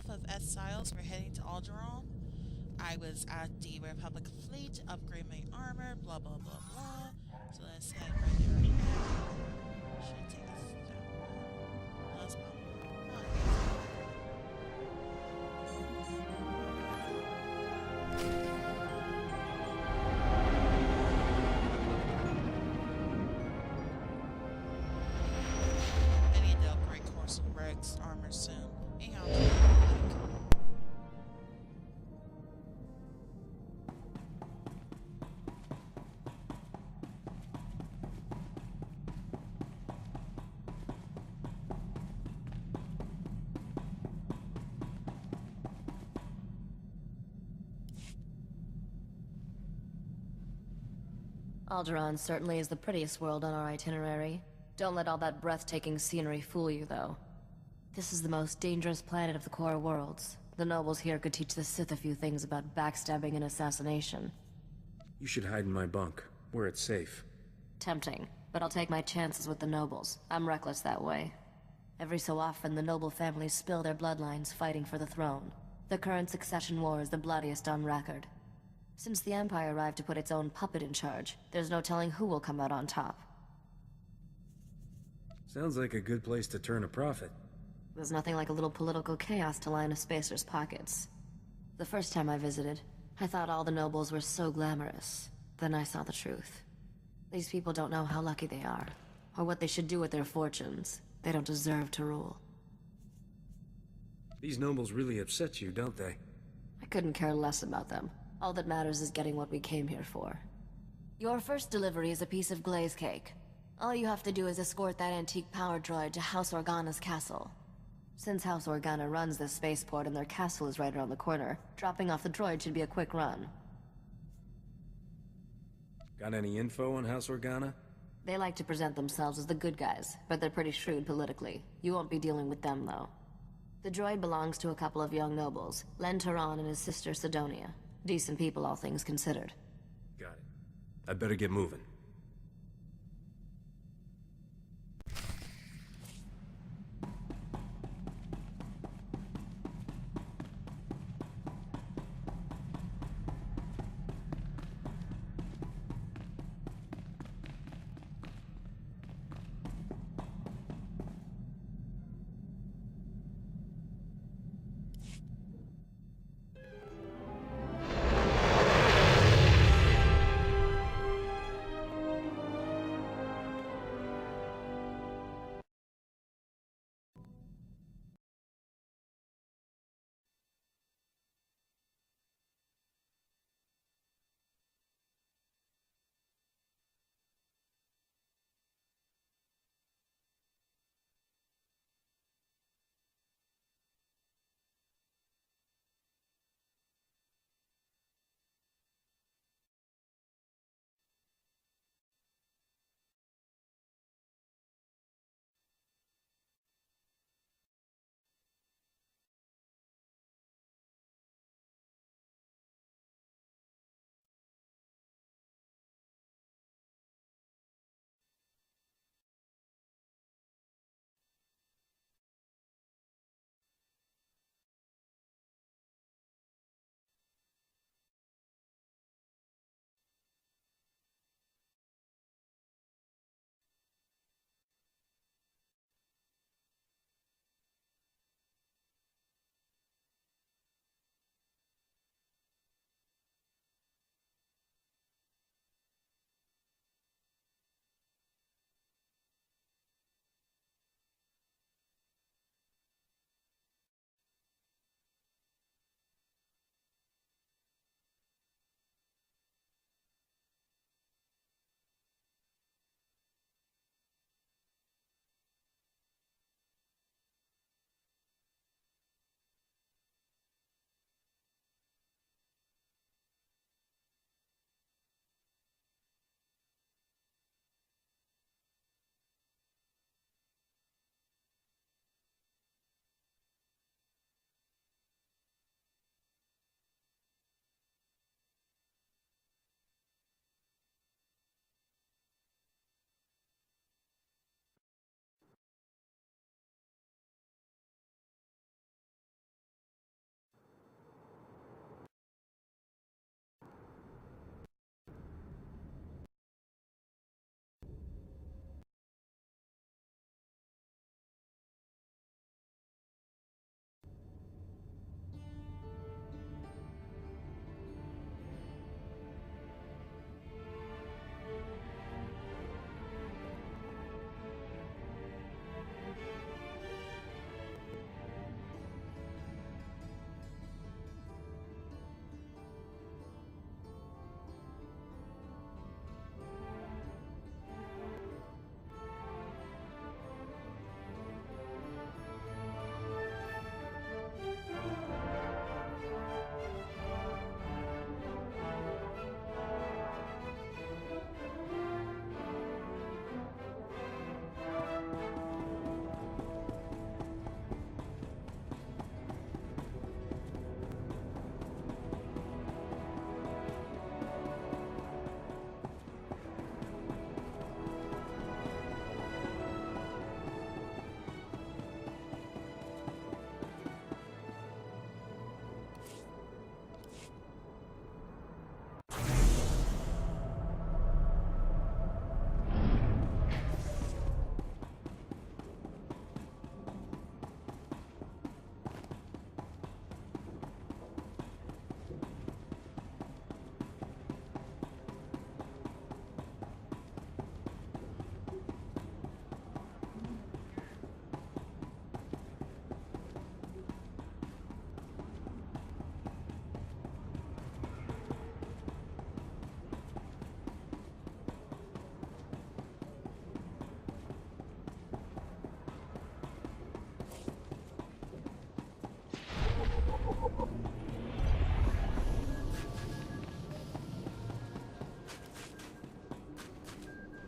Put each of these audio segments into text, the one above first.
of exiles were heading to Alderaan. I was at the Republic Fleet, upgrade my armor, blah blah blah blah. So let's head right there right now. Should take us down. No, that's I need to upgrade Course Rex armor soon. Anyhow, Alderaan certainly is the prettiest world on our itinerary. Don't let all that breathtaking scenery fool you, though. This is the most dangerous planet of the core worlds. The nobles here could teach the Sith a few things about backstabbing and assassination. You should hide in my bunk, where it's safe. Tempting, but I'll take my chances with the nobles. I'm reckless that way. Every so often, the noble families spill their bloodlines fighting for the throne. The current succession war is the bloodiest on record. Since the Empire arrived to put its own puppet in charge, there's no telling who will come out on top. Sounds like a good place to turn a profit. There's nothing like a little political chaos to line a spacer's pockets. The first time I visited, I thought all the nobles were so glamorous. Then I saw the truth. These people don't know how lucky they are, or what they should do with their fortunes. They don't deserve to rule. These nobles really upset you, don't they? I couldn't care less about them. All that matters is getting what we came here for. Your first delivery is a piece of glaze cake. All you have to do is escort that antique power droid to House Organa's castle. Since House Organa runs this spaceport and their castle is right around the corner, dropping off the droid should be a quick run. Got any info on House Organa? They like to present themselves as the good guys, but they're pretty shrewd politically. You won't be dealing with them, though. The droid belongs to a couple of young nobles, Teran and his sister Sidonia. Decent people, all things considered. Got it. I better get moving.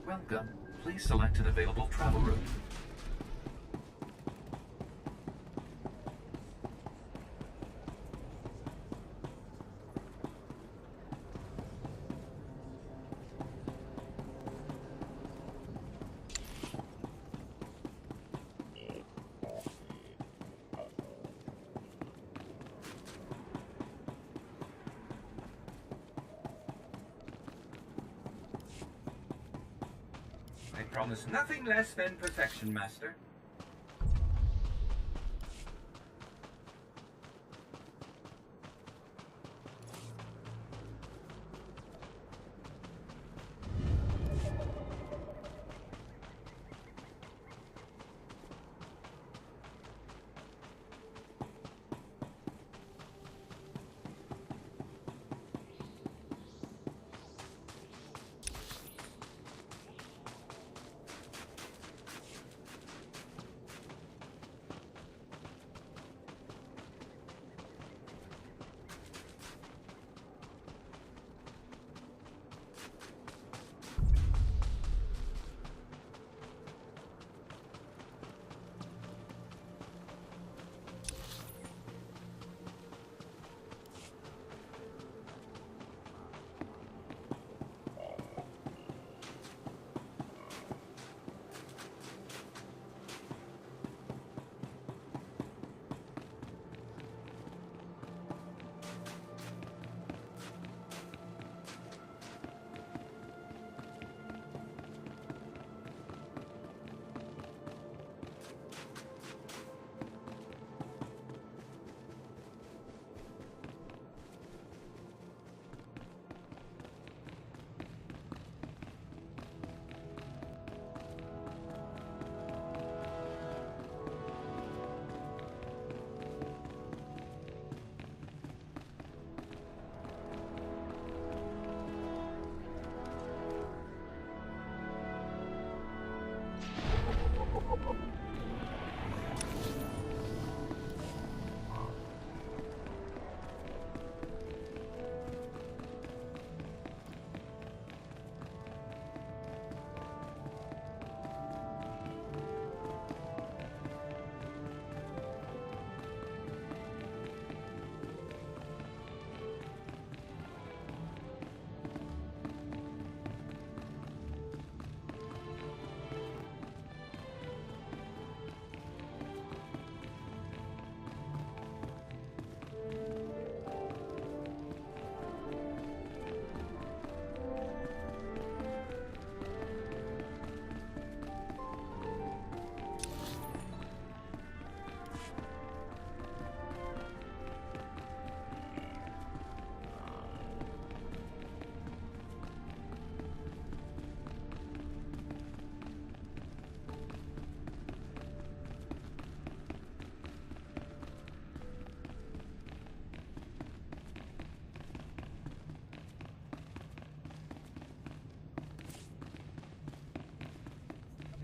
Welcome. Please select an available travel route. I promise nothing less than perfection, Master.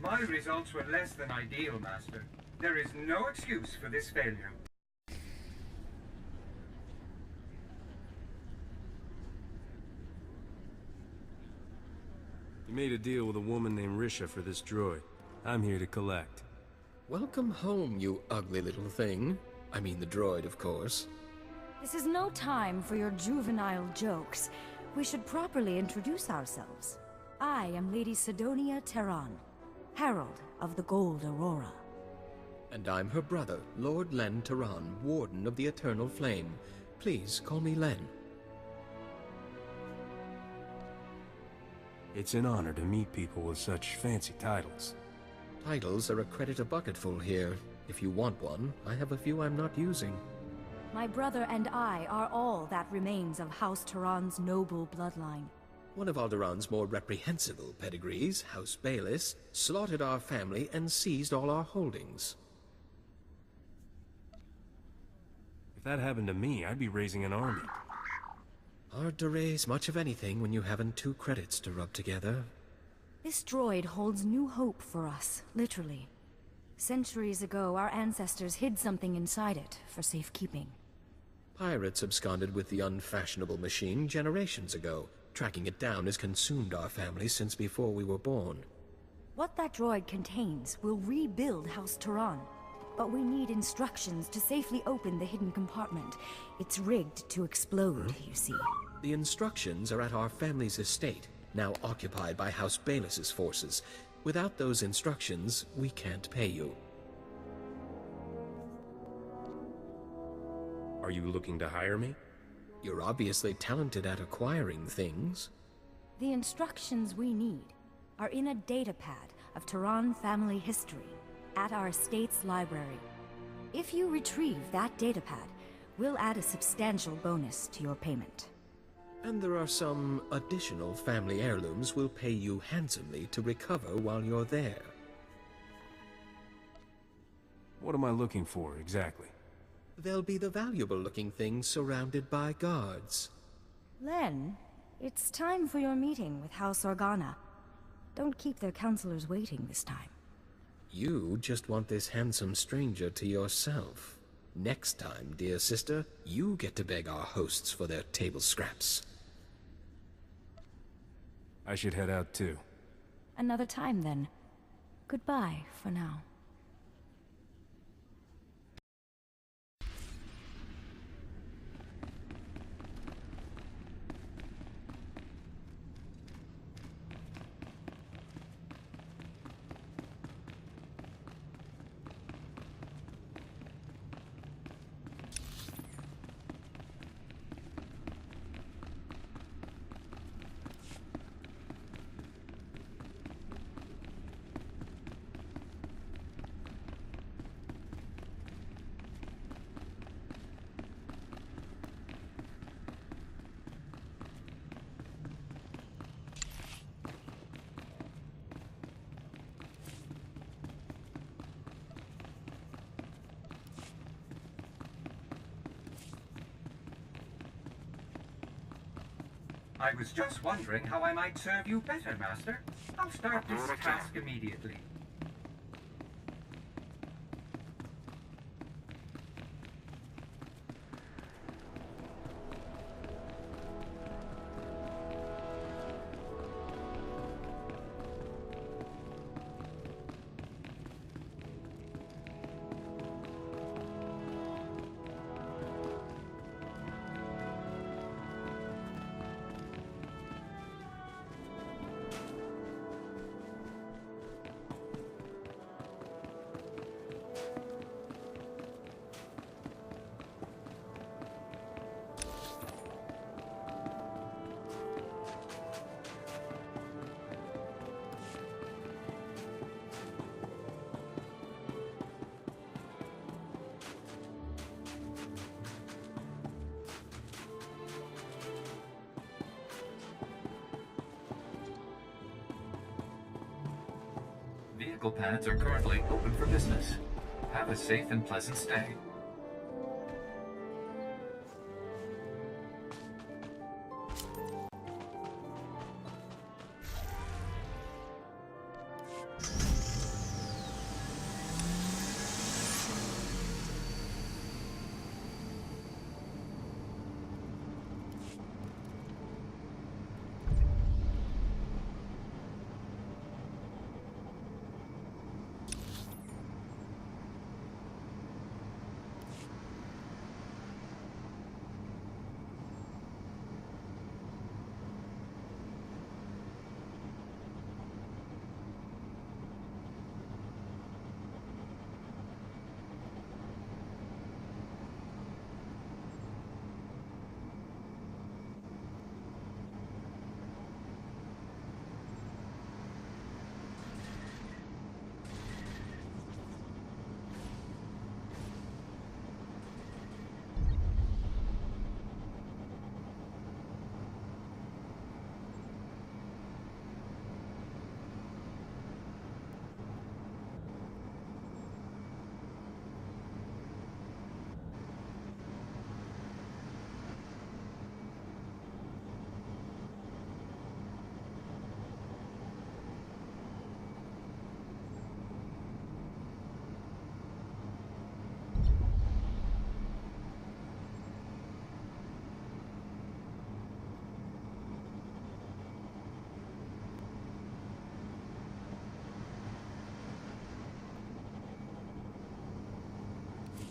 My results were less than ideal, Master. There is no excuse for this failure. You made a deal with a woman named Risha for this droid. I'm here to collect. Welcome home, you ugly little thing. I mean the droid, of course. This is no time for your juvenile jokes. We should properly introduce ourselves. I am Lady Sidonia Teran, Herald of the Gold Aurora. And I'm her brother, Lord Len Teran, Warden of the Eternal Flame. Please call me Len. It's an honor to meet people with such fancy titles. Titles are a credit a bucketful here. If you want one, I have a few I'm not using. My brother and I are all that remains of House Teran's noble bloodline. One of Alderaan's more reprehensible pedigrees, House Bayless, slaughtered our family and seized all our holdings. If that happened to me, I'd be raising an army. Hard to raise much of anything when you haven't two credits to rub together. This droid holds new hope for us, literally. Centuries ago, our ancestors hid something inside it for safekeeping. Pirates absconded with the unfashionable machine generations ago. Tracking it down has consumed our family since before we were born. What that droid contains will rebuild House Teran. But we need instructions to safely open the hidden compartment. It's rigged to explode, you see. The instructions are at our family's estate, now occupied by House Baelis's forces. Without those instructions, we can't pay you. Are you looking to hire me? You're obviously talented at acquiring things. The instructions we need are in a datapad of Teran family history at our estate's library. If you retrieve that datapad, we'll add a substantial bonus to your payment. And there are some additional family heirlooms we'll pay you handsomely to recover while you're there. What am I looking for, exactly? They'll be the valuable-looking things surrounded by guards. Len, it's time for your meeting with House Organa. Don't keep their counselors waiting this time. You just want this handsome stranger to yourself. Next time, dear sister, you get to beg our hosts for their table scraps. I should head out too. Another time then. Goodbye for now. I was just wondering how I might serve you better, Master. I'll start this task immediately. Vehicle pads are currently open for business. Have a safe and pleasant stay.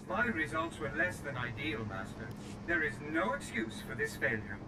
My results were less than ideal, Master. There is no excuse for this failure.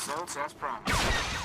Results as promised.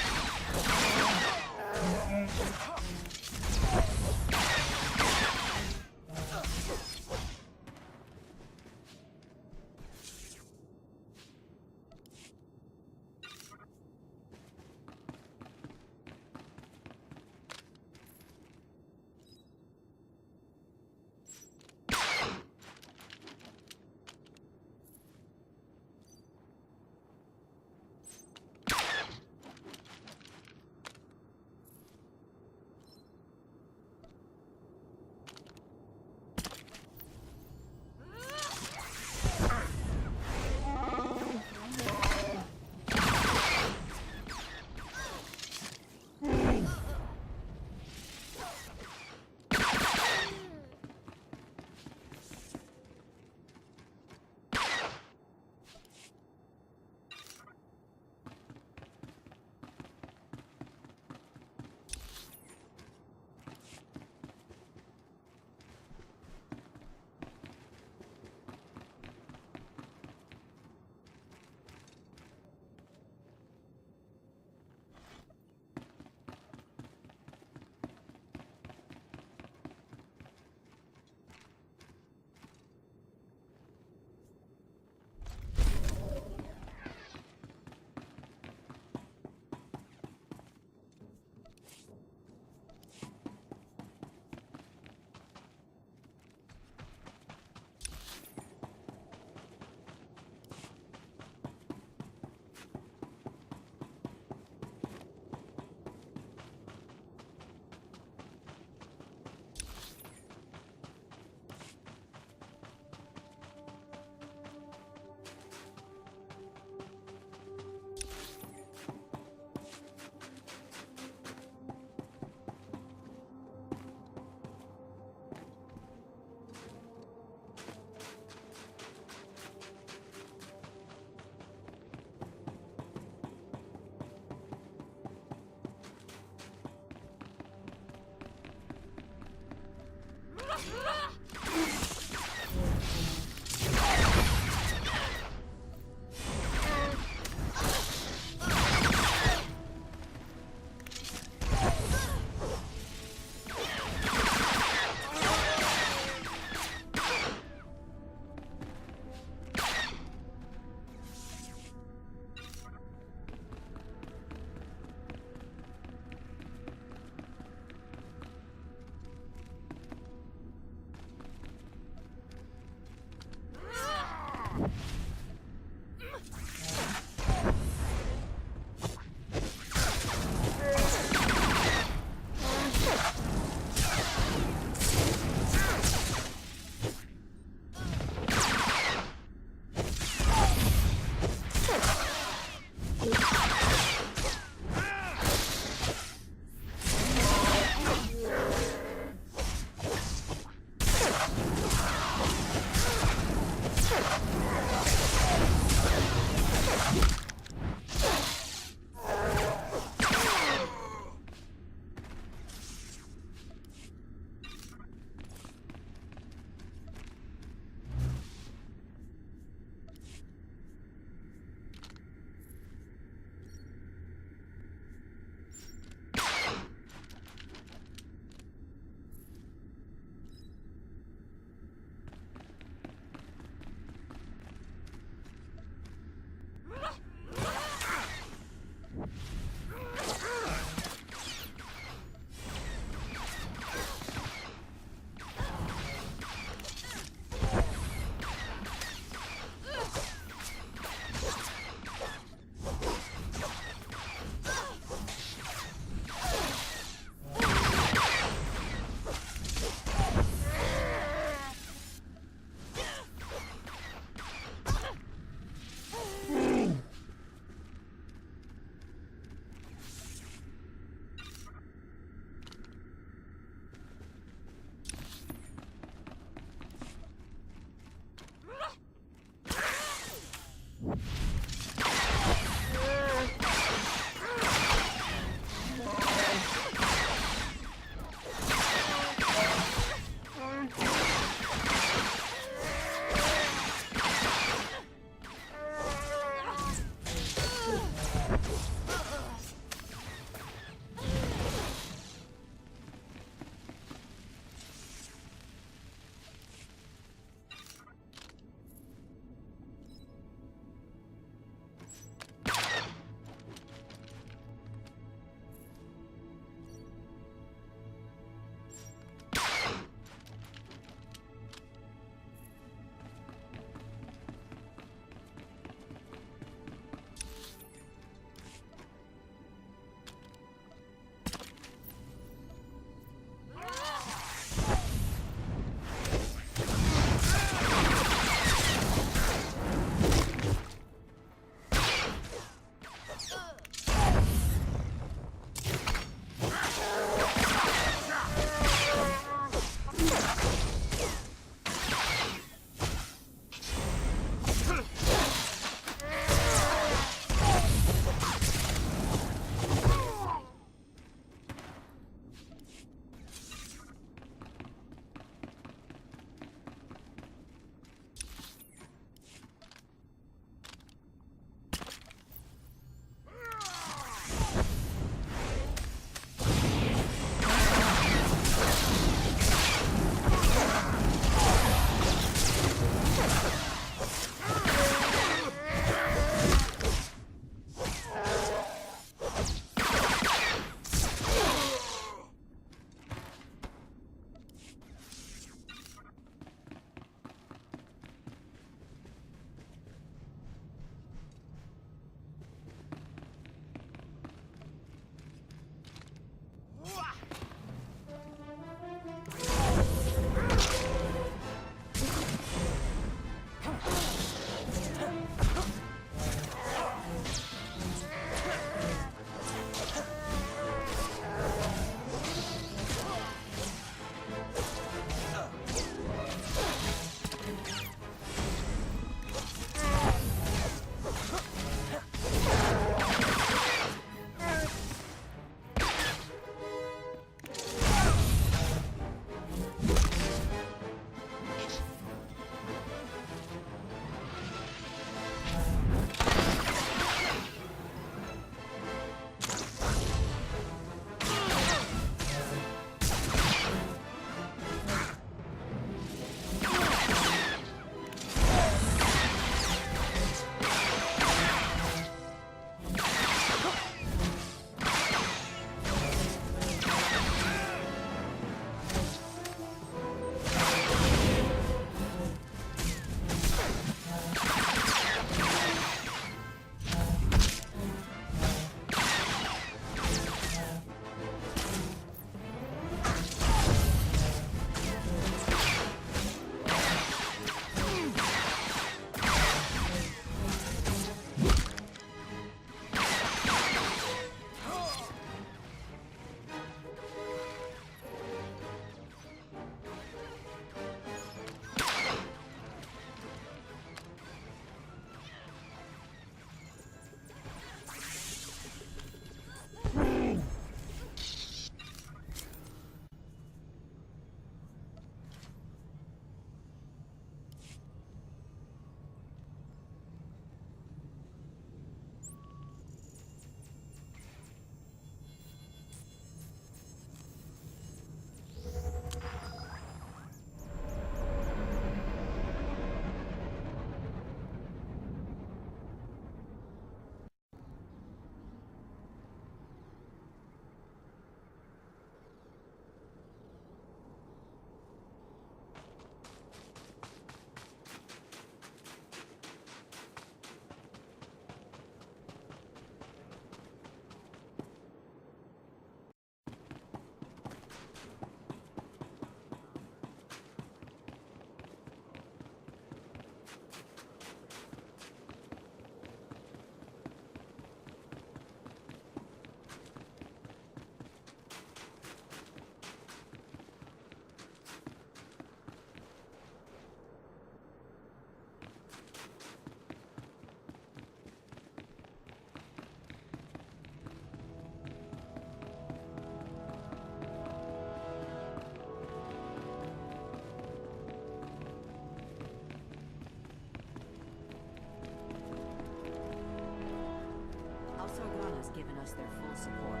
us their full support.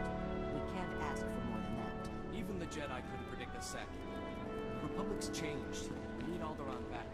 We can't ask for more than that. Even the Jedi couldn't predict the sec. The Republic's changed. We need Alderaan back.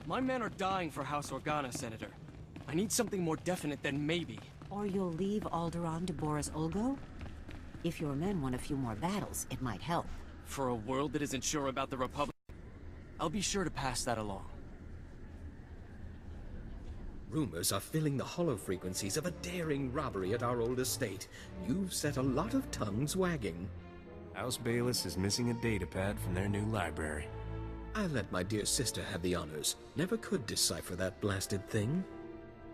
My men are dying for House Organa, Senator. I need something more definite than maybe. Or you'll leave Alderaan to Boris Ulgo? If your men won a few more battles, it might help. For a world that isn't sure about the Republic, I'll be sure to pass that along. Rumors are filling the hollow frequencies of a daring robbery at our old estate. You've set a lot of tongues wagging. House Bayless is missing a datapad from their new library. I'll let my dear sister have the honors. Never could decipher that blasted thing.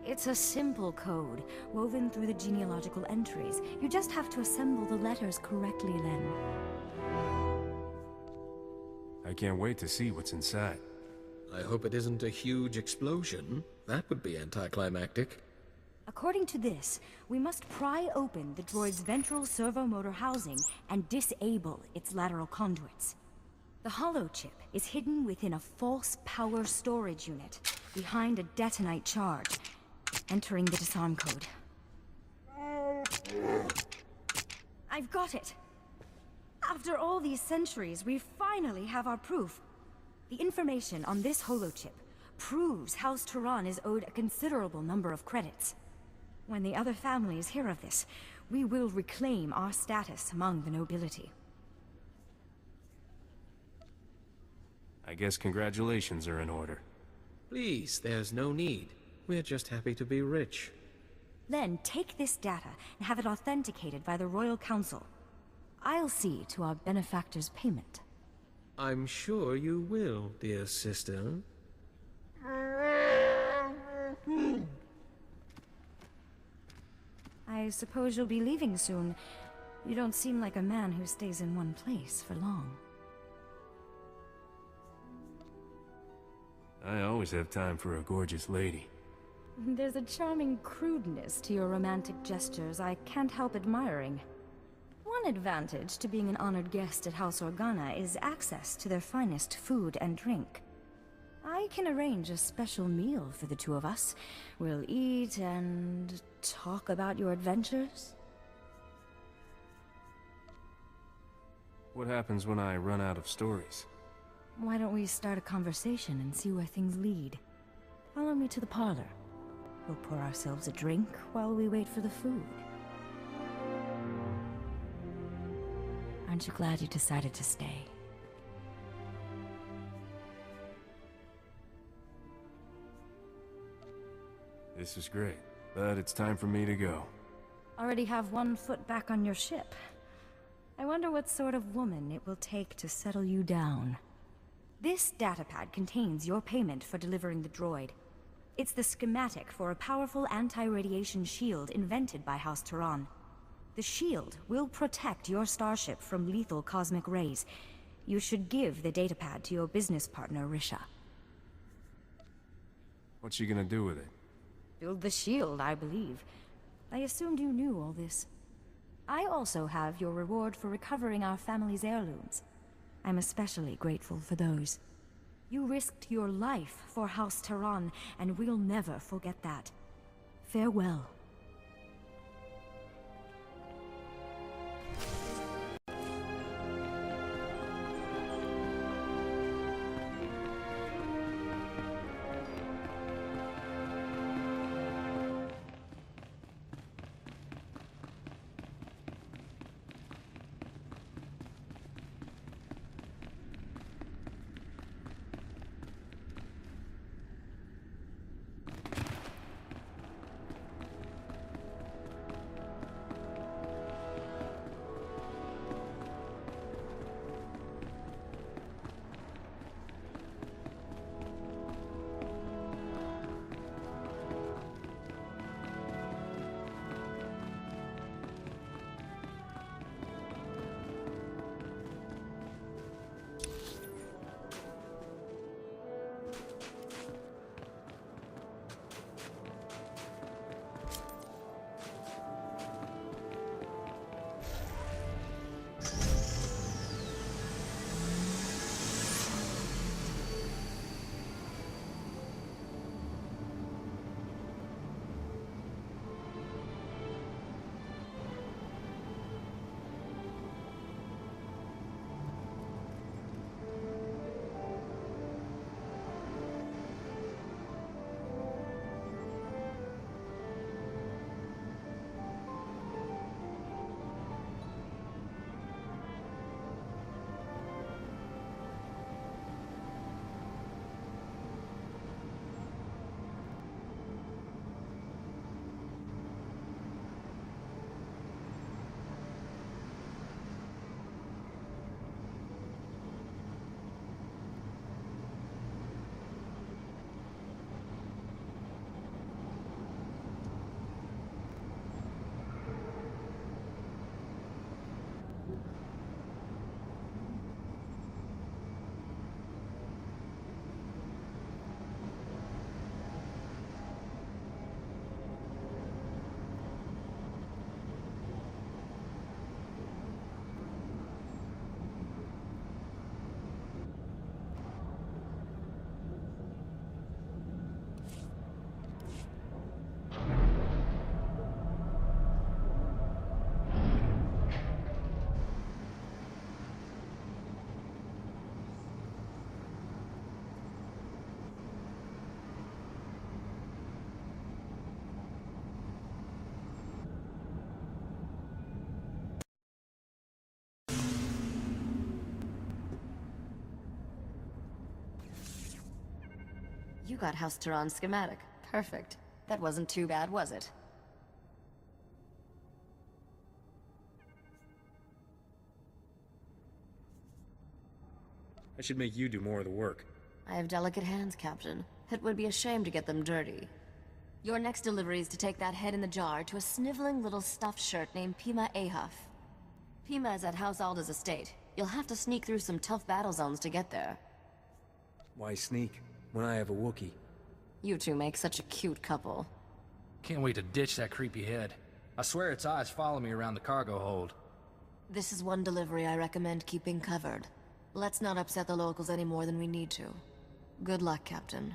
It's a simple code, woven through the genealogical entries. You just have to assemble the letters correctly then. I can't wait to see what's inside. I hope it isn't a huge explosion. That would be anticlimactic. According to this, we must pry open the droid's ventral servomotor housing and disable its lateral conduits. The holochip is hidden within a false power storage unit, behind a detonite charge, entering the disarm code. I've got it! After all these centuries, we finally have our proof. The information on this holochip proves House Teran is owed a considerable number of credits. When the other families hear of this, we will reclaim our status among the nobility. I guess congratulations are in order. Please, there's no need. We're just happy to be rich. Then take this data and have it authenticated by the Royal Council. I'll see to our benefactor's payment. I'm sure you will, dear sister. I suppose you'll be leaving soon. You don't seem like a man who stays in one place for long. I always have time for a gorgeous lady. There's a charming crudeness to your romantic gestures I can't help admiring. One advantage to being an honored guest at House Organa is access to their finest food and drink. I can arrange a special meal for the two of us. We'll eat and talk about your adventures. What happens when I run out of stories? Why don't we start a conversation and see where things lead? Follow me to the parlor. We'll pour ourselves a drink while we wait for the food. Aren't you glad you decided to stay? This is great, but it's time for me to go. Already have one foot back on your ship. I wonder what sort of woman it will take to settle you down. This datapad contains your payment for delivering the droid. It's the schematic for a powerful anti-radiation shield invented by House Teran. The shield will protect your starship from lethal cosmic rays. You should give the datapad to your business partner, Risha. What's she gonna do with it? Build the shield, I believe. I assumed you knew all this. I also have your reward for recovering our family's heirlooms. I'm especially grateful for those. You risked your life for House Teran, and we'll never forget that. Farewell. You got House Teran's schematic. Perfect. That wasn't too bad, was it? I should make you do more of the work. I have delicate hands, Captain. It would be a shame to get them dirty. Your next delivery is to take that head in the jar to a sniveling little stuffed shirt named Pima Ahuf. Pima is at House Alda's estate. You'll have to sneak through some tough battle zones to get there. Why sneak, when I have a Wookiee? You two make such a cute couple. Can't wait to ditch that creepy head. I swear its eyes follow me around the cargo hold. This is one delivery I recommend keeping covered. Let's not upset the locals any more than we need to. Good luck, Captain.